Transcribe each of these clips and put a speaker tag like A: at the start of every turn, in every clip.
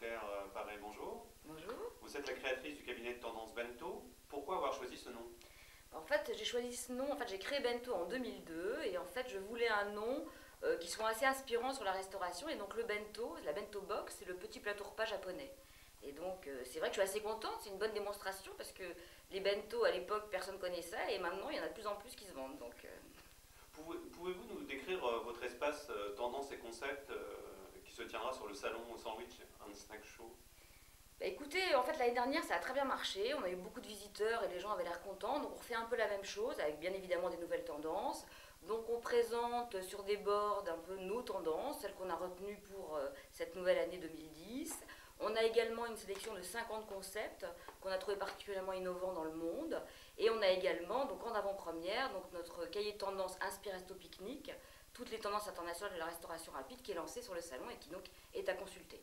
A: Claire Paré, bonjour.
B: Bonjour.
A: Vous êtes la créatrice du cabinet de tendance Bento. Pourquoi avoir choisi ce nom?
B: En fait, j'ai choisi ce nom. En fait, j'ai créé Bento en 2002 et en fait, je voulais un nom qui soit assez inspirant sur la restauration. Et donc, le bento, la bento box, c'est le petit plateau repas japonais. Et donc, c'est vrai que je suis assez contente. C'est une bonne démonstration parce que les bento à l'époque, personne connaissait et maintenant, il y en a de plus en plus qui se vendent. Donc,
A: Pouvez-vous nous décrire votre espace tendance et concept qui se tiendra sur le salon au Sandwich and Snack Show?
B: bah, écoutez, en fait, l'année dernière, ça a très bien marché. On a eu beaucoup de visiteurs et les gens avaient l'air contents. Donc, on refait un peu la même chose avec bien évidemment des nouvelles tendances. Donc, on présente sur des boards un peu nos tendances, celles qu'on a retenues pour cette nouvelle année 2010. On a également une sélection de 50 concepts qu'on a trouvé particulièrement innovants dans le monde. Et on a également, donc en avant-première, donc notre cahier de tendances Inspiresto Picnic, toutes les tendances internationales de la restauration rapide qui est lancé sur le salon et qui donc est à consulter.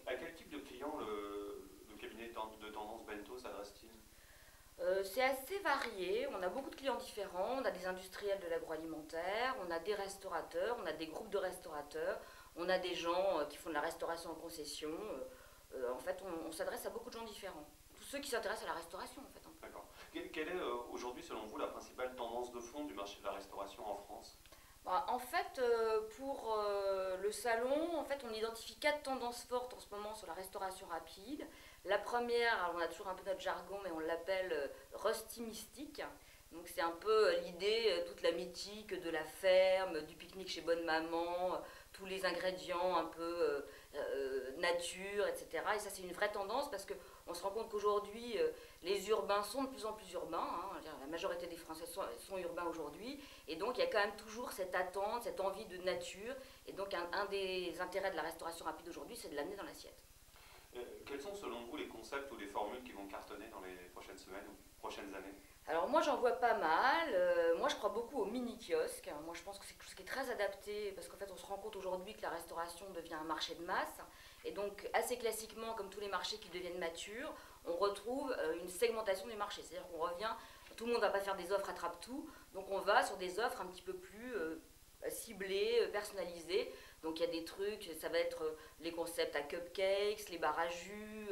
A: À quel type de client le cabinet de tendance Bento s'adresse-t-il?
B: C'est assez varié, on a beaucoup de clients différents, on a des industriels de l'agroalimentaire, on a des restaurateurs, on a des groupes de restaurateurs, on a des gens qui font de la restauration en concession. En fait, on s'adresse à beaucoup de gens différents. Tous ceux qui s'intéressent à la restauration, en fait. Un peu.
A: D'accord. Quelle est aujourd'hui, selon vous, la principale tendance de fond du marché de la restauration en France?
B: Bah, en fait, pour le salon, en fait, on identifie quatre tendances fortes en ce moment sur la restauration rapide. La première, alors on a toujours un peu notre jargon, mais on l'appelle Rusty Mystique. Donc c'est un peu l'idée, toute la mythique de la ferme, du pique-nique chez Bonne Maman, tous les ingrédients un peu nature, etc. Et ça c'est une vraie tendance parce qu'on se rend compte qu'aujourd'hui les urbains sont de plus en plus urbains. Hein. La majorité des Français sont urbains aujourd'hui. Et donc il y a quand même toujours cette attente, cette envie de nature. Et donc un des intérêts de la restauration rapide aujourd'hui, c'est de l'amener dans l'assiette.
A: Quels sont, selon vous, les concepts ou les formules qui vont cartonner dans les prochaines semaines ou prochaines années?
B: Alors moi j'en vois pas mal. Moi je crois beaucoup aux mini kiosques. Moi je pense que c'est quelque chose qui est très adapté parce qu'en fait on se rend compte aujourd'hui que la restauration devient un marché de masse. Et donc assez classiquement, comme tous les marchés qui deviennent matures, on retrouve une segmentation du marché. C'est-à-dire qu'on revient, tout le monde ne va pas faire des offres attrape-tout, donc on va sur des offres un petit peu plus ciblées, personnalisées. Donc il y a des trucs, ça va être les concepts à cupcakes, les bars à jus,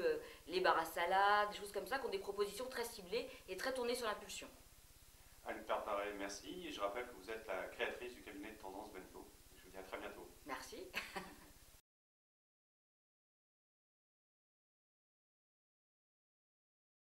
B: les bars à salade, des choses comme ça, qui ont des propositions très ciblées et très tournées sur l'impulsion.
A: Anne-Claire Paré, merci. Et je rappelle que vous êtes la créatrice du cabinet de tendance Bento. Je vous dis à très bientôt.
B: Merci.